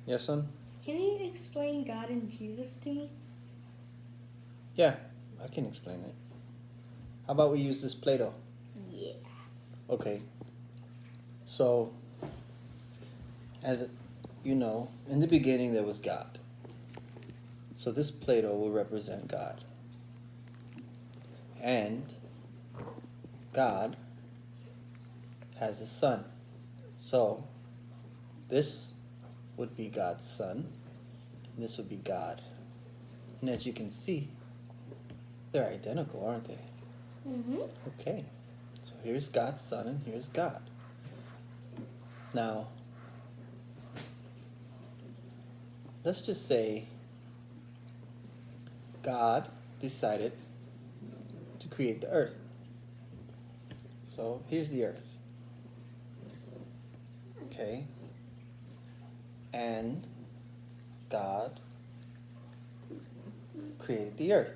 Yes, son? Can you explain God and Jesus to me? Yeah, I can explain it. How about we use this Play-Doh? Yeah. Okay. So, as you know, in the beginning there was God. So this Play-Doh will represent God. And God has a son. So, this would be God's son, and this would be God. And as you can see, they're identical, aren't they? Mm-hmm. Okay. So here's God's son and here's God. Now, let's just say God decided to create the earth. So here's the earth. Okay? And God created the earth.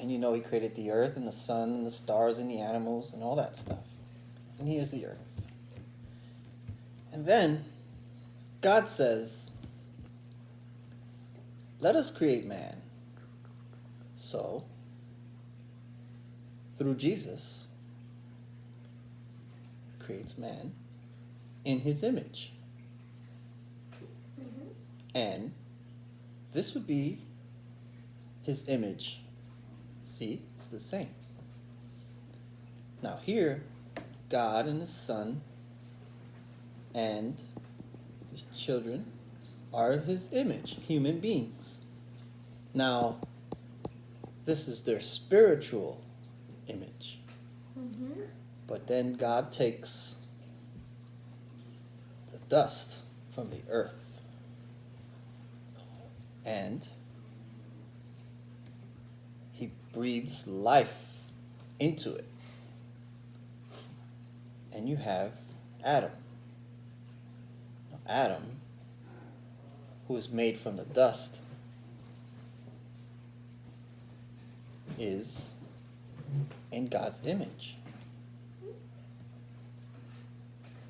And you know he created the earth and the sun and the stars and the animals and all that stuff. And here's the earth. And then God says, let us create man. So, through Jesus, creates man in his image. Mm-hmm. And this would be his image. See, it's the same. Now here, God and his son and his children are his image, human beings. Now, this is their spiritual image. Mm-hmm. But then God takes the dust from the earth and he breathes life into it. And you have Adam. Now, Adam, who is made from the dust, is in God's image.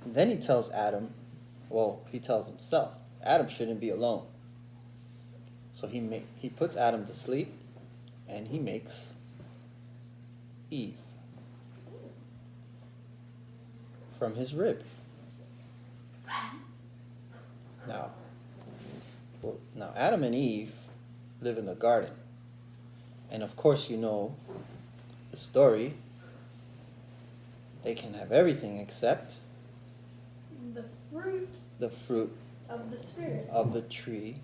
And then he tells Adam, well, he tells himself, Adam shouldn't be alone. So he puts Adam to sleep and he makes Eve from his rib. Now Adam and Eve live in the garden. And of course you know the story. They can have everything except The fruit the fruit of the Spirit. of the tree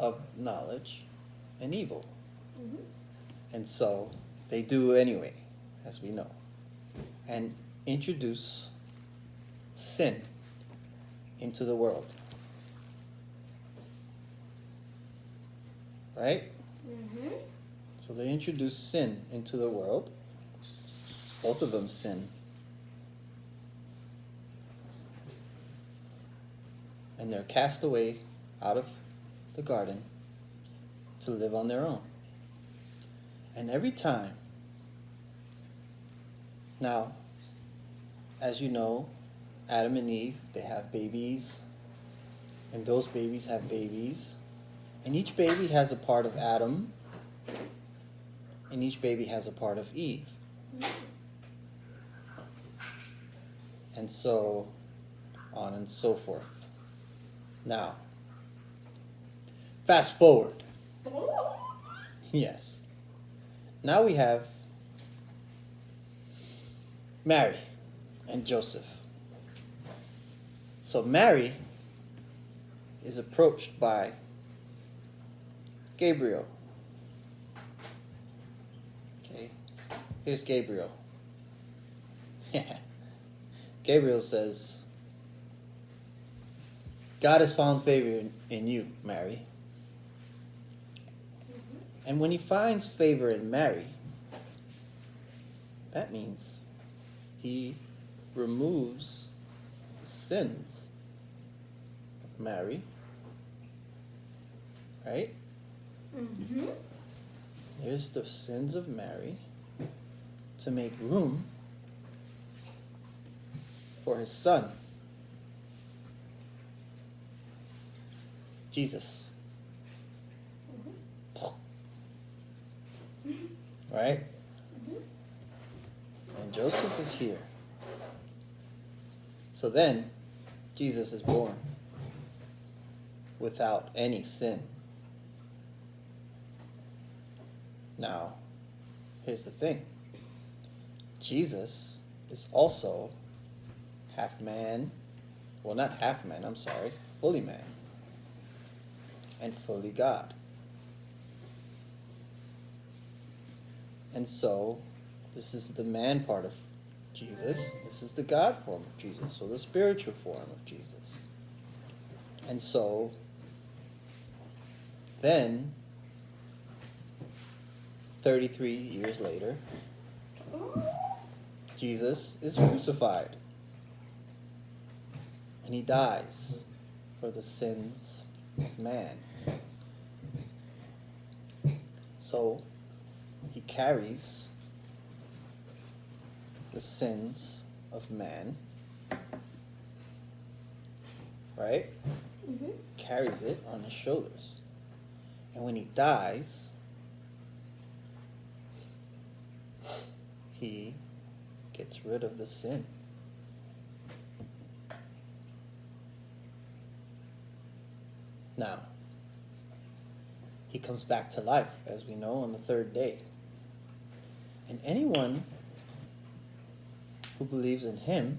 Oh. of knowledge and evil. Mm-hmm. And so they do anyway, as we know, and introduce sin into the world. Right? Mm-hmm. So they introduce sin into the world. Both of them sin. And they're cast away out of the garden to live on their own. And every time, now, as you know, Adam and Eve, they have babies, and those babies have babies, and each baby has a part of Adam, and each baby has a part of Eve. And so on and so forth. Now, fast forward. Yes. Now we have Mary and Joseph. So Mary is approached by Gabriel. Okay, here's Gabriel. Gabriel says, God has found favor in you, Mary. And when he finds favor in Mary, that means he removes the sins of Mary. Right? Mm-hmm. There's the sins of Mary to make room for his son. Jesus. Right? And Joseph is here. So then, Jesus is born without any sin. Now, here's the thing. Jesus is also half man, well, not half man, I'm sorry, fully man, and fully God. And so, this is the man part of Jesus. This is the God form of Jesus, or the spiritual form of Jesus. And so, then, 33 years later, Jesus is crucified. And he dies for the sins of man. So, he carries the sins of man, right? Carries it on his shoulders. And when he dies, he gets rid of the sin. Now, he comes back to life, as we know, on the third day. And anyone who believes in him,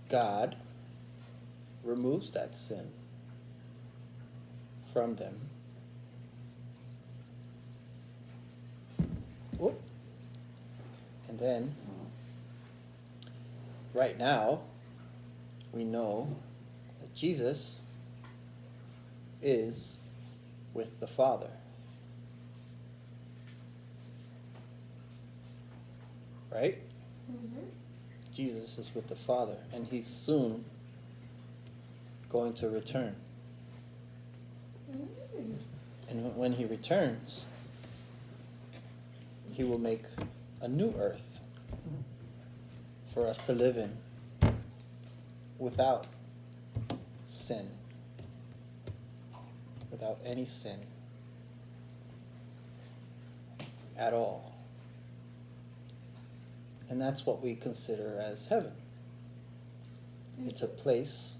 God removes that sin from them. Whoop. And then, right now, we know that Jesus is with the Father. Right? Jesus is with the Father, and he's soon going to return. And when he returns, he will make a new earth for us to live in without sin, without any sin at all. And that's what we consider as heaven. It's a place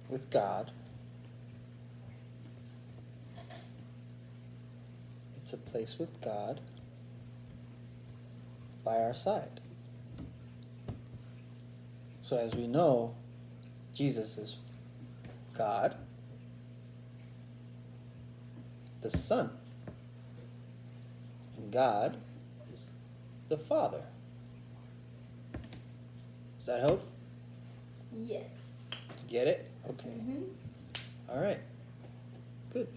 with God. It's a place with God by our side. So as we know, Jesus is God, the Son, and God is the Father. Does that help? Yes. Get it? Okay. All right. Good.